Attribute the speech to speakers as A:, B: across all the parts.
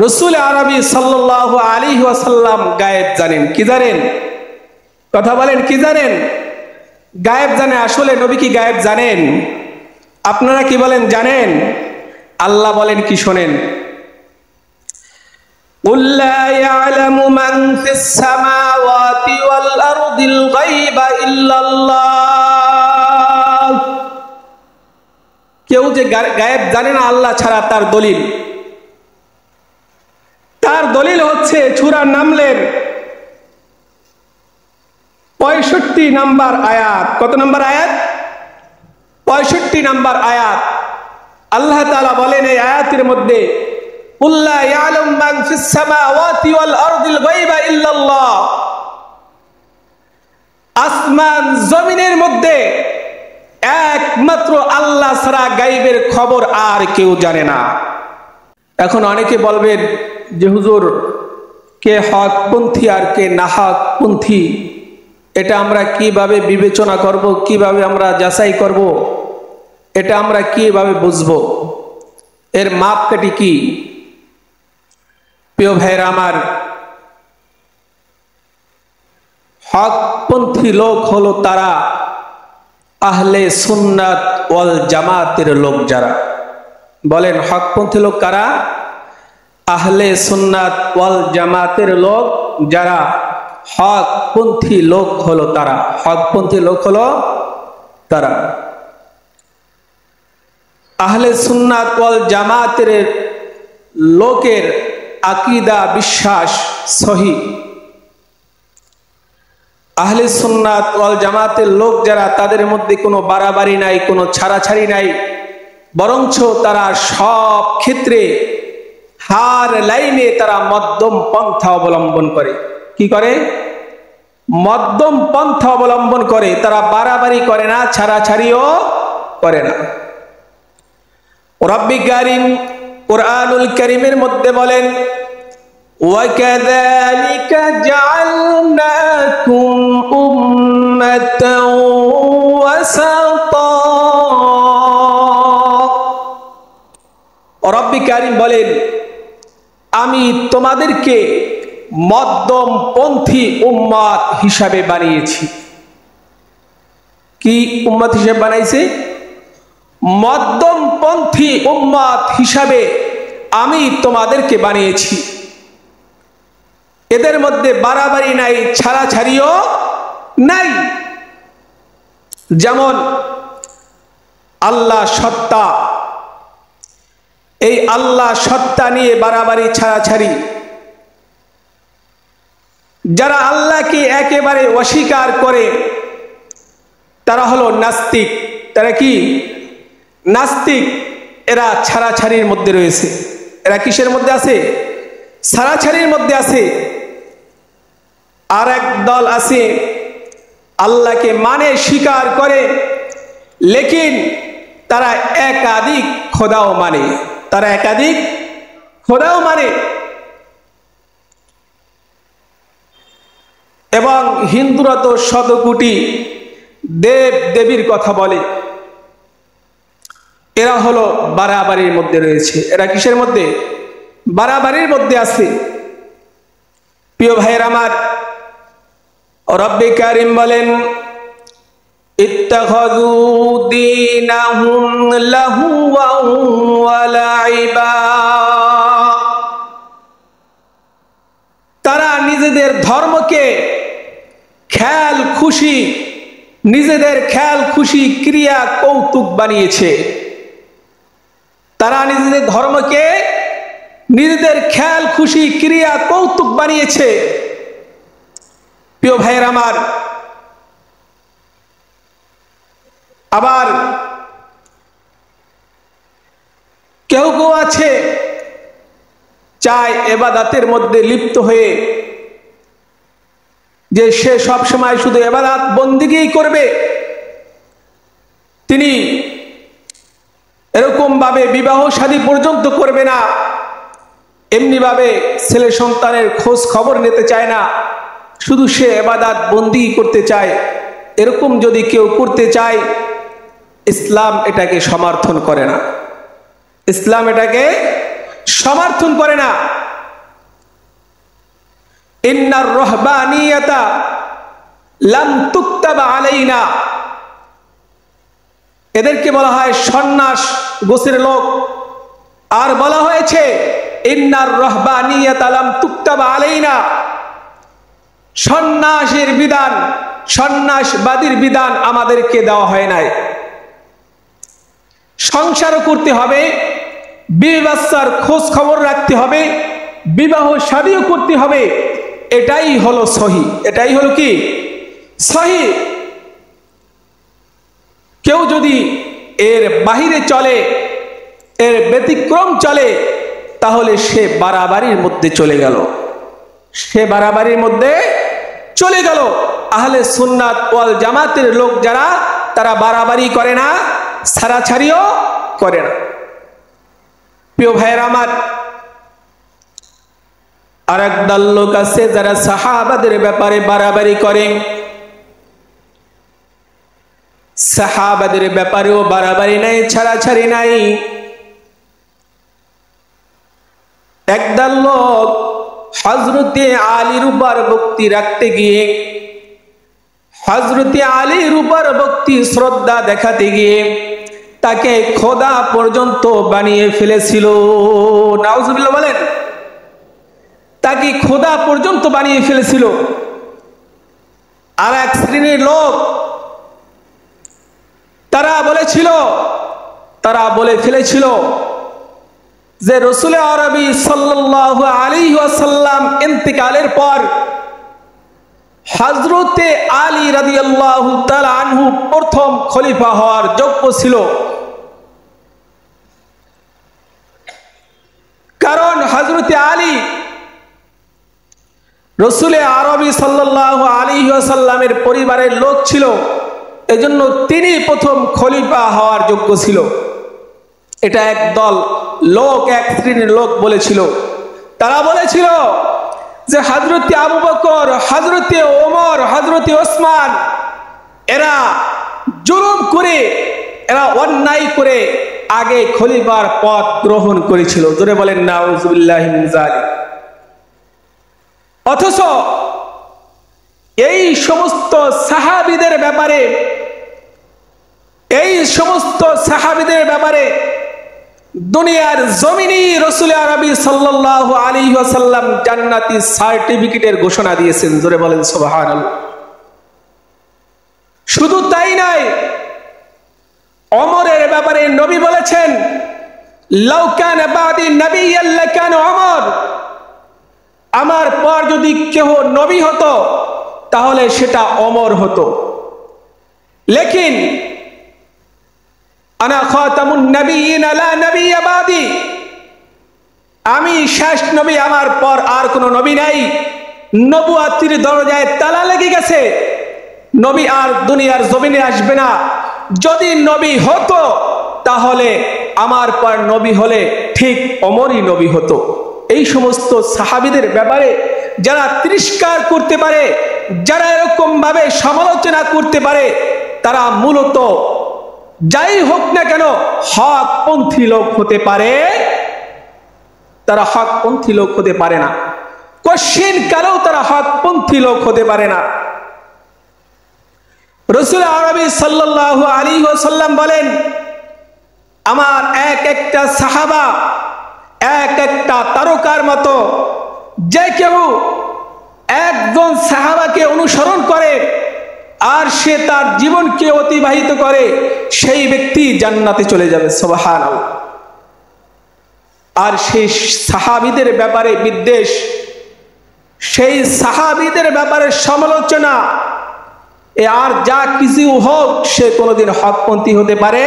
A: রাসূল আরবি সাল্লাল্লাহু আলাইহি ওয়াসাল্লাম গায়েব জানেন। কি জানেন? কথা বলেন, কি জানেন? গায়েব জানে। আসলে নবী কি গায়েব জানেন? আপনারা কি বলেন, জানেন? আল্লাহ বলেন কি শোনেন, قُل لَّا يَعْلَمُ مَن فِي السَّمَاوَاتِ وَالْأَرْضِ الْغَيْبَ إِلَّا اللَّهُ। কেউ যে গায়েব জানে না আল্লাহ ছাড়া, তার দলিল হচ্ছে সূরা নামলের 65 নম্বর আয়াত। কত নম্বর আয়াত? 65 নম্বর আয়াত। আল্লাহ তাআলা বলেন এই আয়াতের মধ্যে, قُل لَّا يَعْلَمُ مَن فِي السَّمَاوَاتِ وَالْأَرْضِ الْغَيْبَ إِلَّا اللَّهُ। আসমান জমিনের মধ্যে একমাত্র আল্লাহ ছাড়া গায়বের খবর আর কেউ জানে না। এখন অনেকে বলবেন যে হুজুর, কে হকপন্থী আর কে নাহকপন্থী, এটা আমরা কিভাবে বিবেচনা করব, কিভাবে আমরা যাচাই করব, এটা আমরা কিভাবে বুঝবো, এর মাপকাঠি কি? প্রিয় ভাইরা আমার, হকপন্থী লোক হলো তারা আহলে সুন্নাত ওয়াল জামাতের লোক যারা। বলেন হকপন্থী লোক কারা? আহলে সুন্নাত ওয়াল জামাতের লোক যারা। হকপন্থী লোক হলো তারা। হকপন্থী লোক হলো তারা। আহলে সুন্নাত ওয়াল জামাতের লোকের আকীদা বিশ্বাস সহি। আহলে সুন্নাত ওয়াল জামাতের লোক যারা, তাদের মধ্যে কোনো বাড়াবাড়ি নাই, কোনো ছাড়াছাড়ি নাই, বরঞ্চ তারা সব ক্ষেত্রে হার লাইনে তারা মধ্যম পন্থা অবলম্বন করে। কি করে? মধ্যম পন্থা অবলম্বন করে। তারা বাড়াবাড়ি করে না, ছাড়াছাড়িও করে না। রব্বি কারীম কুরআনুল কারীমের মধ্যে বলেন, وَكَذَلِكَ جَعَلْنَاكُمْ أُمَّةً وَسَطًا। রব্বি কারীম বলেন, আমি তোমাদেরকে মধ্যমপন্থী উম্মত হিসাবে বানিয়েছি। কি উম্মত হিসাবে বানাইছে? মধ্যমপন্থী উম্মত হিসাবে আমি তোমাদেরকে বানিয়েছি। এদের মধ্যে বাড়াবাড়ি নাই, ছাড়াছাড়িও নাই। যেমন আল্লাহ সত্তা, এই আল্লাহ সত্তা নিয়ে বাড়াবাড়ি ছাড়াছাড়ি। যারা আল্লাহকে একেবারে অস্বীকার করে তারা হলো নাস্তিক। তারা কি? নাস্তিক। এরা ছাড়াছাড়ির মধ্যে রয়েছে। এরা কিসের মধ্যে আছে? ছাড়াছাড়ির মধ্যে আছে। আর এক দল আছে আল্লাহকে মানে, স্বীকার করে, লেকিন তারা একাধিক খোদাও মানে। তারা একাধিক খোদাও মানে। এবং হিন্দুরা তো শত কোটি দেব দেবীর কথা বলে। এরা হলো বাড়াবাড়ির মধ্যে রয়েছে। এরা কিসের মধ্যে? বাড়াবাড়ির মধ্যে আছে। প্রিয় ভাইয়ের আমার, রব্বি কারীম বলেন, ইত্তাখাযু দীনাহুম লাহুওয়ান ওয়া লাইবা। তারা নিজেদের ধর্মকে খেয়াল খুশি, নিজেদের খেয়াল খুশি ক্রিয়া কৌতুক বানিয়েছে। তারা নিজেদের ধর্মকে নিজেদের খেয়াল খুশি ক্রিয়া কৌতুক বানিয়েছে। প্রিয় ভাইয়ের আমার, আবার কেউ কেউ আছে চায় ইবাদতের মধ্যে লিপ্ত হয়ে যে সে সব সময় শুধু ইবাদত বন্দেগী করবে। তিনি এরকম ভাবে বিবাহ শাদী পর্যন্ত করবে না, এমনি ভাবে ছেলে সন্তানের খোঁজ খবর নিতে চায় না, শুধু সে ইবাদত বন্দেগী করতে চায়। এরকম যদি কেউ করতে চায়, ইসলাম এটাকে সমর্থন করে না। ইসলাম এটাকে সমর্থন করে না। ইন্নার রহবানিয়াতা লাম তুকতাবা আলাইনা, এদেরকে বলা হয় সন্ন্যাস গোছের লোক। আর বলা হয়েছে ইন্নার রহবানিয়াতা লাম তুকতাবা আলাইনা, সন্ন্যাসের বিধান, সন্ন্যাসবাদীর বিধান আমাদেরকে দেওয়া হয় নাই। সংসারও করতে হবে, বিবি বাচ্চার খোঁজ খবর রাখতে হবে, বিবাহ শাদীও করতে হবে। এটাই হলো সহি, এটাই হলো কি সহি। কেউ যদি এর বাহিরে চলে, এর ব্যতিক্রম চলে, তাহলে সে বাড়াবাড়ির মধ্যে চলে গেল, সে বাড়াবাড়ির মধ্যে চলে গেল। আহলে সুন্নাত ওয়াল জামাতের লোক যারা, তারা বাড়াবাড়ি করে না, ছাড়াছাড়িও করে না। প্রিয় ভাইয়ের আমার, আর একদল লোক আছে যারা সাহাবাদের ব্যাপারে বাড়াবাড়ি করে, সাহাবাদের ব্যাপারেও বাড়াবাড়ি নাই, ছাড়াছাড়ি নাই। একদল লোক হযরতে আলীর উপর ভক্তি রাখতে গিয়ে, হযরতে আলীর উপর ভক্তি শ্রদ্ধা দেখাতে গিয়ে তাকে খোদা পর্যন্ত বানিয়ে ফেলেছিল। নাউজুবিল্লাহ বলেন, তাকে খোদা পর্যন্ত বানিয়ে ফেলেছিল। আর এক শ্রেণীর লোক তারা বলে ফেলেছিল যে রাসূল আরবি সাল্লাল্লাহু আলাইহি ওয়াসাল্লাম ইন্তিকালের পর হযরতে আলী রাদিয়াল্লাহু তাআলা আনহু প্রথম খলিফা হওয়ার যোগ্য ছিল। কারণ হযরতে আলী রাসূল আরবি সাল্লাল্লাহু আলাইহি ওয়াসাল্লামের পরিবারের লোক ছিল, এজন্য তিনি প্রথম খলিফা হওয়ার যোগ্য ছিল। এটা একদল লোক, এক শ্রেণীর লোক বলেছিল। তারা বলেছিল যে হযরতে আবু বকর, হযরতে ওমর, হযরতে ওসমান এরা জুলুম করে, এরা অন্যায় করে আগে খলিফার পদ গ্রহণ করেছিল। জোরে বলেন নাউজুবিল্লাহি মিন যালিক। অথচ এই সমস্ত সাহাবীদের ব্যাপারে, এই সমস্ত সাহাবীদের ব্যাপারে দুনিয়ার জমিনে রাসূল আরবি সাল্লাল্লাহু আলাইহি ওয়াসাল্লাম জান্নাতি সার্টিফিকেটের ঘোষণা দিয়েছেন। জোরে বলেন সুবহানাল্লাহ। শুধু তাই নয়, ওমরের ব্যাপারে নবী বলেছেন লাউ কানা বাদি নাবিয়্যান লাকানা ওমর, আমার পর যদি কেউ নবী হতো তাহলে সেটা ওমর হতো। লেকিন আনা খাতামুন নবিয়্যিন লা নবিয়্যা বাদি, আমি শেষ নবী, আমার পর আর কোনো নবী নাই। নবুয়তের দরজায় তালা লেগে গেছে, নবী আর দুনিয়ার জমিনে আসবে না। যদি নবী হতো তাহলে আমার পর নবী হলে ঠিক ওমরই নবী হতো। এই সমস্ত সাহাবীদের ব্যাপারে যারা তিরস্কার করতে পারে, যারা এরকম ভাবে সমালোচনা করতে পারে, তারা মূলত যাই হোক না কেন হকপন্থী লোক হতে পারে, তারা হকপন্থী লোক হতে পারে না। কশিন কালেও তারা হকপন্থী লোক হতে পারে না। রাসূল আরবি সাল্লাল্লাহু আলাইহি ওয়াসাল্লাম বলেন, আমার এক একটা সাহাবা এক একটা তারকার মতো। যে কেউ একজন সাহাবাকে অনুসরণ করে আর সে তার জীবনকে অতিবাহিত করে, সেই ব্যক্তি জান্নাতে চলে যাবে। সুবহানাল্লাহ। আর সেই সাহাবীদের ব্যাপারে বিদ্বেষ, সেই সাহাবীদের ব্যাপারে সমালোচনা, এ আর যা কিছু হোক, সে কোনোদিন হকপন্থী হতে পারে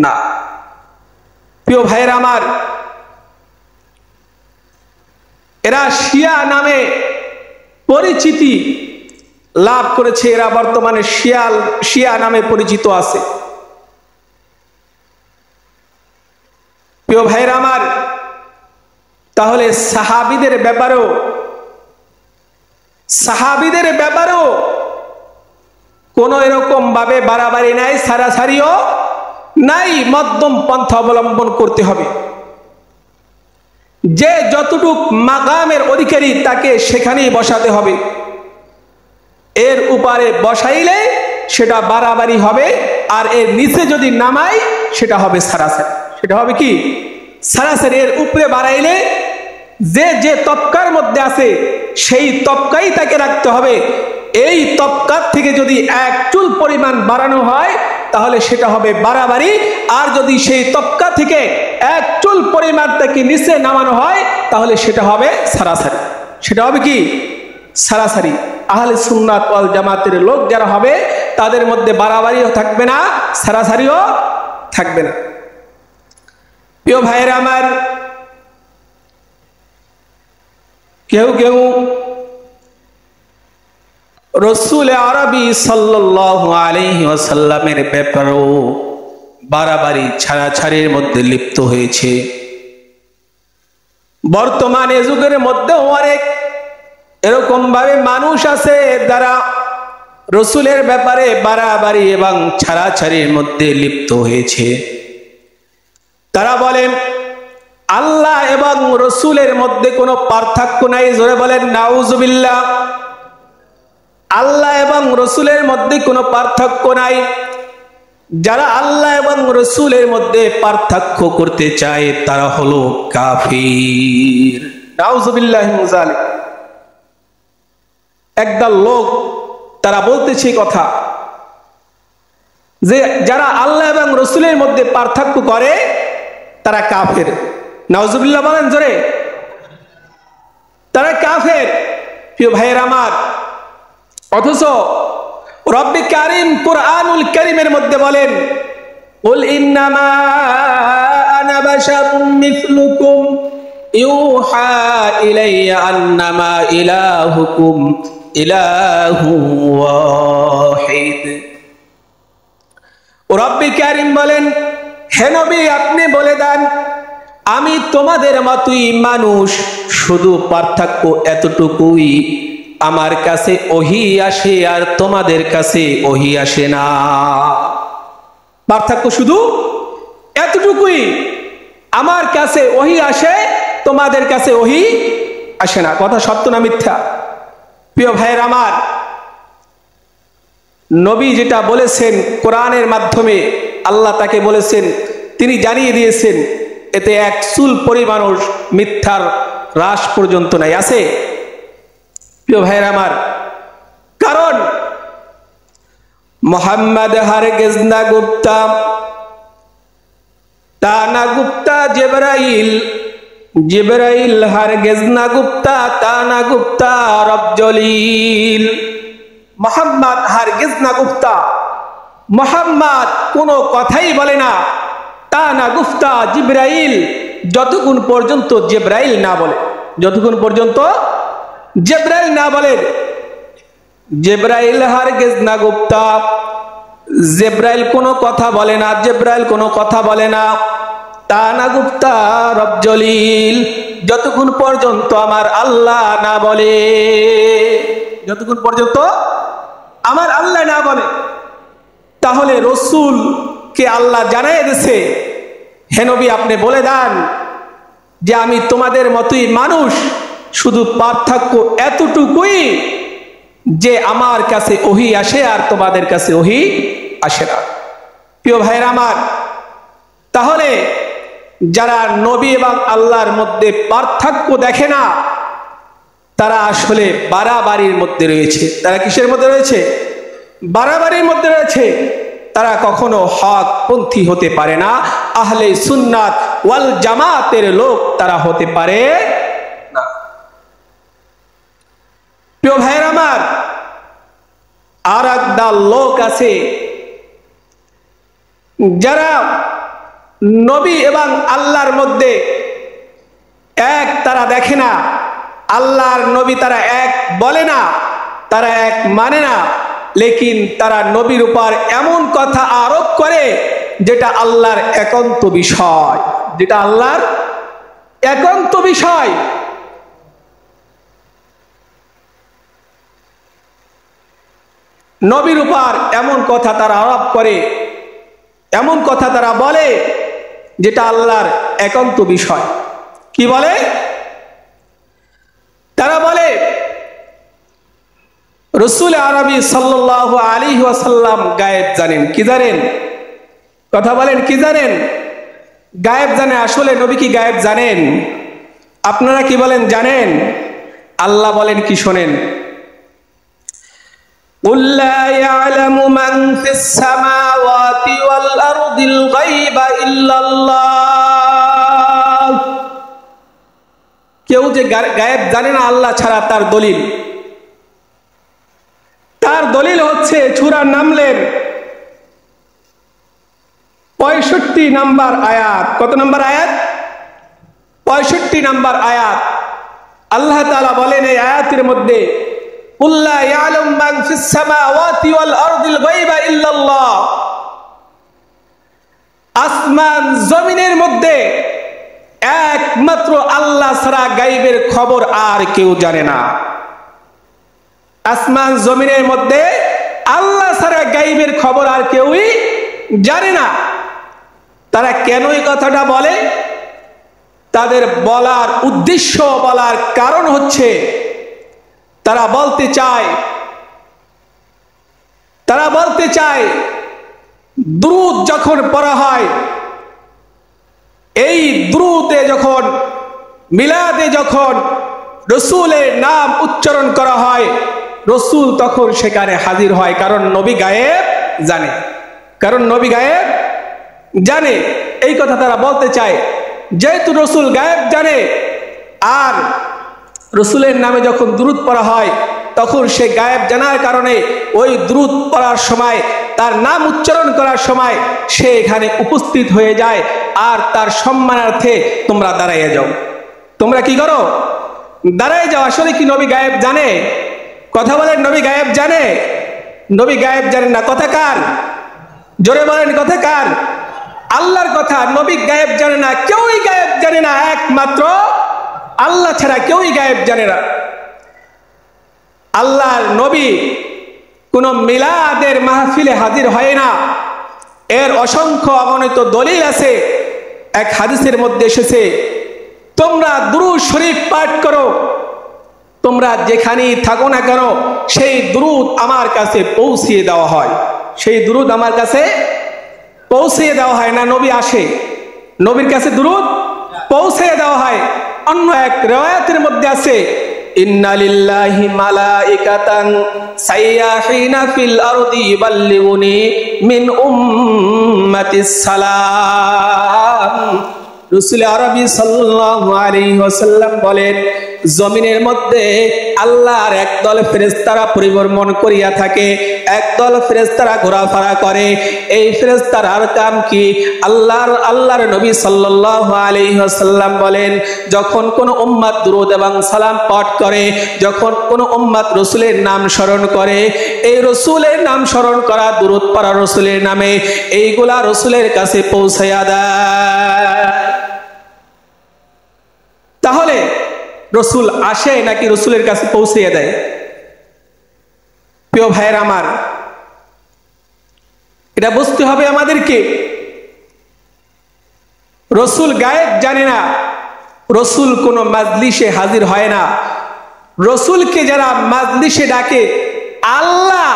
A: না। প্রিয় ভাইয়েরা আমার, এরা শিয়া নামে পরিচিতি লাভ করেছে, এরা বর্তমানে শিয়া নামে পরিচিত আছে। প্রিয় ভাইয়েরা আমার, তাহলে সাহাবীদের ব্যাপারেও কোন এরকম ভাবে বাড়াবাড়ি নাই, ছাড়াছাড়িও নাই, মধ্যম পন্থা অবলম্বন করতে হবে। যে যতটুক মাকামের অধিকারী তাকে সেখানেই বসাতে হবে, এর উপরে বসাইলে সেটা বাড়াবাড়ি হবে, আর এর নিচে যদি নামাই সেটা হবে সারাসারি। সেটা হবে কি? সারাসারি। এর উপরে বাড়াইলে যে যে তবকার মধ্যে আছে সেই তবকাই তাকে রাখতে হবে। এই তবকার থেকে যদি এক চুল পরিমাণ বাড়ানো হয় তাহলে সেটা হবে বাড়াবাড়ি, আর যদি সেই তবকা থেকে এক চুল পরিমাণ তাকে নিচে নামানো হয় তাহলে সেটা হবে সারাসারি। সেটা হবে কি? সারাসারি। আহলে সুন্নাত ওয়াল জামাতের লোক যারা হবে তাদের মধ্যে বাড়াবাড়িও থাকবে না, সারাসারিও থাকবে না। প্রিয় ভাইয়েরা আমার, কেউ কেউ রাসূল আরবি সাল্লাল্লাহু আলাইহি ওয়াসাল্লামের ব্যাপারেও বাড়াবাড়ি ছাড়াছাড়ির মধ্যে লিপ্ত হয়েছে। বর্তমানে যুগের মধ্যে অনেক এরকম ভাবে মানুষ আছে যারা রাসূলের ব্যাপারে বাড়াবাড়ি এবং ছাড়াছাড়ির মধ্যে লিপ্ত হয়েছে। তারা বলেন আল্লাহ এবং রাসূলের মধ্যে কোনো পার্থক্য নাই। জোরে বলেন নাউজুবিল্লাহ। আল্লাহ এবং রাসূলের মধ্যে কোনো পার্থক্য নাই। যারা আল্লাহ এবং রাসূলের মধ্যে পার্থক্য করতে চায় তারা হলো কাফির। নাউজুবিল্লাহি মিন যালিক। একদল লোক তারা বলতেছে কথা যে যারা আল্লাহ এবং রাসূলের মধ্যে পার্থক্য করে তারা কাফের। নাউজুবিল্লাহ বলেন জোরে। তারা কাফের। প্রিয় ভাইয়ের আমার, অথচ রব্বি কারীম কুরআনুল কারীমের মধ্যে বলেন কুল ইন্নামা আনা বাশারুম মিসলুকুম ইউহা ইলাইয়া আন্নামা ইলাহুকুম ইলাহু ওয়াহিদ। রব্বি কারীম বলেন, হে নবী আপনি বলে দেন আমি তোমাদের মতোই মানুষ, শুধু পার্থক্য এতটুকুই আমার কাছে ওহী আসে আর তোমাদের কাছে ওহী আসে না। পার্থক্য শুধু এতটুকুই, আমার কাছে ওহী আসে, তোমাদের কাছে ওহী আসে না। কথা সত্য না মিথ্যা? প্রিয় ভাইয়ের আমার, নবী যেটা বলেছেন কোরআনের মাধ্যমে আল্লাহ তাকে বলেছেন, তিনি জানিয়ে দিয়েছেন, এতে এক চুল পরিমাণ মিথ্যার হ্রাস পর্যন্ত নাই। আছে প্রিয় ভাইয়ের আমার, কারণ মোহাম্মদ হারগিজ না গুপ্তা, তা না গুপ্তা জিবরাইল, জিবরাইল হারগিজ না গুপ্তা, তা না গুপ্তা রব জলিল। মোহাম্মদ হারগিজ না গুপ্তা, মোহাম্মদ কোনো কথাই বলে না। তা না গুপ্তা জিবরাইল, যতক্ষণ পর্যন্ত জিবরাইল না বলে, যতক্ষণ পর্যন্ত জিবরাইল না বলে। জিবরাইল হারগিজ না গুপ্তা, জিবরাইল কোনো কথা বলে না, জিবরাইল কোনো কথা বলে না। তা না গুপ্তা রব জলিল, যতক্ষণ পর্যন্ত আমার আল্লাহ না বলে, যতক্ষণ পর্যন্ত আমার আল্লাহ না বলে। তাহলে রাসূল কে আল্লাহ জানাই দিয়েছে, হে নবী আপনি বলে দেন যে আমি তোমাদের মতোই মানুষ, শুধু পার্থক্য এতটুকুই যে আমার কাছে ওহী আসে আর তোমাদের কাছে ওহী আসে না। প্রিয় ভাইরা আমার, তাহলে যারা নবী এবং আল্লাহর মধ্যে পার্থক্য দেখে না তারা আসলে বাড়াবাড়ির মধ্যে রয়েছে। তারা কিসের মধ্যে রয়েছে? বাড়াবাড়ির মধ্যে রয়েছে। তারা কখনো হক পন্থী হতে পারে না, আহলে সুন্নাত ওয়াল জামাতের লোক তারা হতে পারে না। প্রিয় ভাইয়ের আমার, আর একদল লোক আছে যারা নবী এবং আল্লাহর মধ্যে এক তারা দেখে না, আল্লাহর নবী তারা এক বলে না, তারা এক মানে না, লেকিন তারা নবীর উপর এমন কথা আরোপ করে যেটা আল্লাহর একান্ত বিষয়, যেটা আল্লাহর একান্ত বিষয়। নবীর উপর এমন কথা তারা আরোপ করে, এমন কথা তারা বলে যেটা আল্লাহর একান্ত বিষয়। কি বলে? তারা বলে রাসূল আরবি সাল্লাল্লাহু আলাইহি ওয়াসাল্লাম গায়েব জানেন। কি জানেন? কথা বলেন, কি জানেন? গায়েব জানে। আসলে নবী কি গায়েব জানেন? আপনারা কি বলেন জানেন? আল্লাহ বলেন কি শোনেন, قُل لَّا يَعْلَمُ مَن فِي السَّمَاوَاتِ وَالْأَرْضِ الْغَيْبَ إِلَّا اللَّهُ। কেউ যে গায়েব জানে না আল্লাহ ছাড়া, তার দলিল হচ্ছে সূরা নামলের 65 নম্বর আয়াত। কত নম্বর আয়াত? 65 নম্বর আয়াত। আল্লাহ তাআলা বলেন এই আয়াতের মধ্যে, قُل لَّا يَعْلَمُ مَن فِي السَّمَاوَاتِ وَالْأَرْضِ الْغَيْبَ إِلَّا اللَّهُ। আসমান জমিনের মধ্যে একমাত্র আল্লাহ ছাড়া গায়বের খবর আর কেউ জানে না। আসমান জমিনের মধ্যে আল্লাহ ছাড়া গায়বের খবর আর কেউই জানে না। তারা কেন এই কথাটা বলে? তাদের বলার উদ্দেশ্য, বলার কারণ হচ্ছে তারা বলতে চায় দুরূদ যখন পড়া হয়, এই দুরূদে যখন, মিলাদে যখন রাসূলের নাম উচ্চারণ করা হয়, রাসূল তখন সেখানে হাজির হয়। কারণ নবী গায়েব জানে। এই কথা তারা বলতে চায়। যেহেতু রাসূল গায়েব জানে, আর রাসূলের নামে যখন দুরূদ পড়া হয়, তখন সে গায়েব জানার কারণে ওই দুরূদ পড়ার সময়, তার নাম উচ্চারণ করার সময় সে এখানে উপস্থিত হয়ে যায়। আর তার সম্মানার্থে তোমরা দাঁড়াইয়া যাও। তোমরা কি করো? দাঁড়াই যাও। আসলে কি নবী গায়েব জানে? কথা বলেন, নবী গায়েব জানে? নবী গায়েব জানেন না। কথা কার? জোরে বলেন, কথা কার? আল্লাহর কথা। নবী গায়েব জানে না, কেউই গায়েব জানে না, একমাত্র আল্লাহ ছাড়া কেউই গায়েব জানে না। আল্লাহর নবী কোন মিলাদের মাহফিলে হাজির হয় না। এর অসংখ্য অগণিত দলিল আছে। এক হাদিসের মধ্যে এসেছে, তোমরা দুরূদ শরীফ পাঠ করো, তোমরা যেখানেই থাকো না কেন, সেই দুরূদ আমার কাছে পৌঁছিয়ে দেওয়া হয়। সেই দুরূদ আমার কাছে পৌঁছিয়ে দেওয়া হয় না, নবী আসে, নবীর কাছে দুরূদ পৌঁছে দেওয়া হয়। অন্য এক riwayat-এর মধ্যে আছে, ইন্না লিল্লাহি মালাইকাতান সাইয়াহিনা ফিল আরদি ইবাল্লিগুনি মিন উম্মাতিস সালাম। রাসূল আরবি সাল্লাল্লাহু আলাইহি ওয়াসাল্লাম বলেন, জমিনের মধ্যে আল্লাহর একদল ফেরেশতারা পরিভ্রমণ করিয়া থাকে, একদল ফেরেশতারা ঘোরাফেরা করে। এই ফেরেশতারার কাম কি? আল্লাহর নবী সাল্লাল্লাহু আলাইহি ওয়াসাল্লাম বলেন, যখন কোন উম্মত দুরূদ এবং সালাম পাঠ করে, যখন কোন উম্মত রাসূলের নাম স্মরণ করে, এই রাসূলের নাম স্মরণ করা, দুরূদ পড়া রাসূলের নামে, এইগুলা রাসূলের কাছে পৌঁছায়া দেয়। তাহলে রাসূল আসে নাকি রাসূলের কাছে পৌঁছিয়ে দেয়? প্রিয় ভাইয়ের আমার, এটা বুঝতে হবে আমাদেরকে। রাসূল গায়েব জানে না, রাসূল কোন মাজলিসে হাজির হয় না। রাসূলকে যারা মাজলিসে ডাকে, আল্লাহ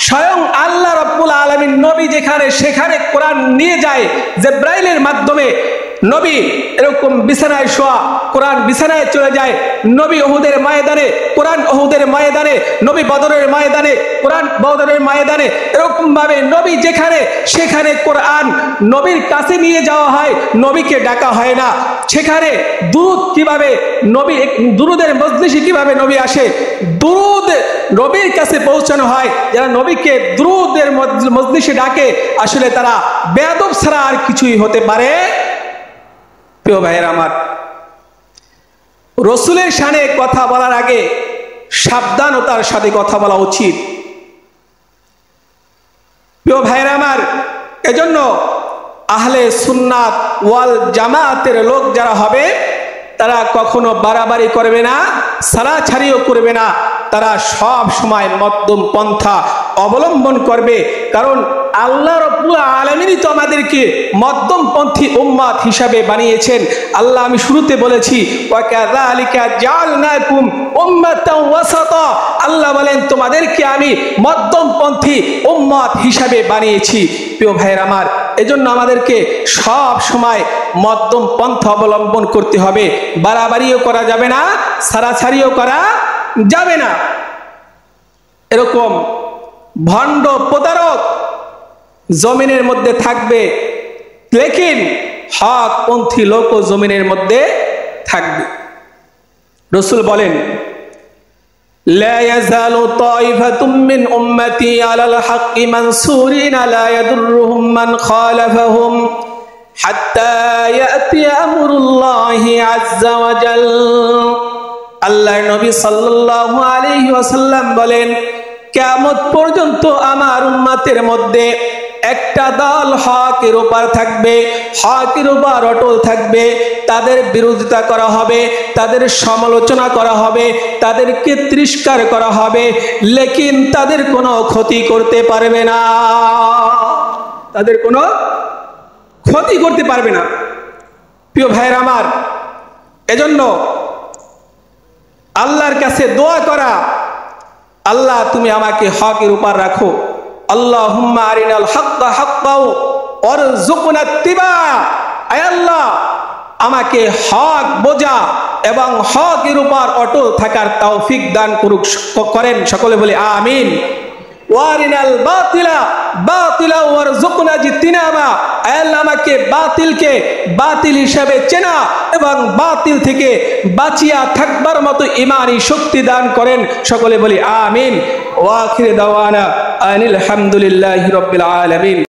A: স্বয়ং আল্লাহ রাব্বুল আলামিন নবী যেখানে সেখানে কোরআন নিয়ে যায় জিবরাইলের মাধ্যমে। নবী এরকম বিছানায় শোয়া, কোরআন বিছানায় চলে যায়। নবী উহুদের ময়দানে, কোরআন উহুদের ময়দানে। নবী বদরের ময়দানে, কোরআন বদরের ময়দানে। এরকম ভাবে নবী যেখানে সেখানে কোরআন নবীর কাছে নিয়ে যাওয়া হয়, নবীকে ডাকা হয় না। সেখানে দুরূদ কিভাবে নবী, দুরূদের মজলিসে কিভাবে নবী আসে, দুরূদ নবীর কাছে পৌঁছানো হয়। যারা নবীকে দুরূদের মজলিসে ডাকে, আসলে তারা বেয়াদব ছাড়া আর কিছুই হতে পারে। প্রিয় ভাইয়ের আমার, রাসূলের শানে কথা বলার আগে সাবধানতার সাথে কথা বলা উচিত। প্রিয় ভাইয়ের আমার, এজন্য আহলে সুন্নাত ওয়াল জামাতের লোক যারা হবে, তারা কখনো বাড়াবাড়ি করবে না, ছাড়াছাড়িও করবে না। তারা সব সময় মধ্যম পন্থা অবলম্বন করবে। কারণ আল্লাহ রাব্বুল আলামিনই তো আমাদেরকে মধ্যমপন্থী উম্মত হিসাবে বানিয়েছেন। আল্লাহ, আমি শুরুতে বলেছি ওয়া কাযালিকা জাআলনাকুম উম্মাতাও ওয়াসাতা, আল্লাহ বলেন তোমাদেরকে আমি মধ্যমপন্থী উম্মত হিসাবে বানিয়েছি। প্রিয় ভাইয়ের আমার, এজন্য আমাদেরকে সব সময় মধ্যম পন্থা অবলম্বন করতে হবে। বাড়াবাড়িও করা যাবে না, ছাড়াছাড়িও করা যাবে না। এরকম ভণ্ড প্রতারক জমিনের মধ্যে থাকবে, লেকিন হকপন্থী লোকও জমিনের মধ্যে থাকবে। রাসূল বলেন, لا يزال طائفة من أمتي على الحق منصورين لا يضرهم من خالفهم حتى يأتي أمر الله عز وجل। আল্লাহর নবী সাল্লাল্লাহু আলাইহি ওয়াসাল্লাম বলেন, কিয়ামত পর্যন্ত আমার উম্মতের মধ্যে একটা দল হকের উপর থাকবে, হকের উপর অটল থাকবে। তাদের বিরোধিতা করা হবে, তাদের সমালোচনা করা হবে, তাদেরকে তিরস্কার করা হবে, লেকিন তাদের কোনো ক্ষতি করতে পারবে না, তাদের কোনো ক্ষতি করতে পারবে না। প্রিয় ভাইয়েরা আমার, এজন্য আল্লাহর কাছে দোয়া করা, আল্লাহ তুমি আমাকে হকের উপর রাখো। আল্লাহুম্মা আরিনাল হাক্কা হাক্কাও ওয়ারযুকনা ইত্তিবা। আয় আল্লাহ, আমাকে হক বোঝা এবং হকের উপর অটল থাকার তৌফিক দান করেন। সকলে বলি আমিন। ওয়ারিনাল বাতিলা বাতিলা ওয়ারযুকনা জিতিনাবা। আয় আল্লাহ, আমাকে বাতিলকে বাতিল হিসাবে চেনা এবং বাতিল থেকে বাঁচিয়া থাকবার মতো ঈমানি শক্তি দান করেন। সকলে বলি আমিন। ওয়া আখির দাওয়ানা আনিল হামদুলিল্লাহি রাব্বিল আলামিন।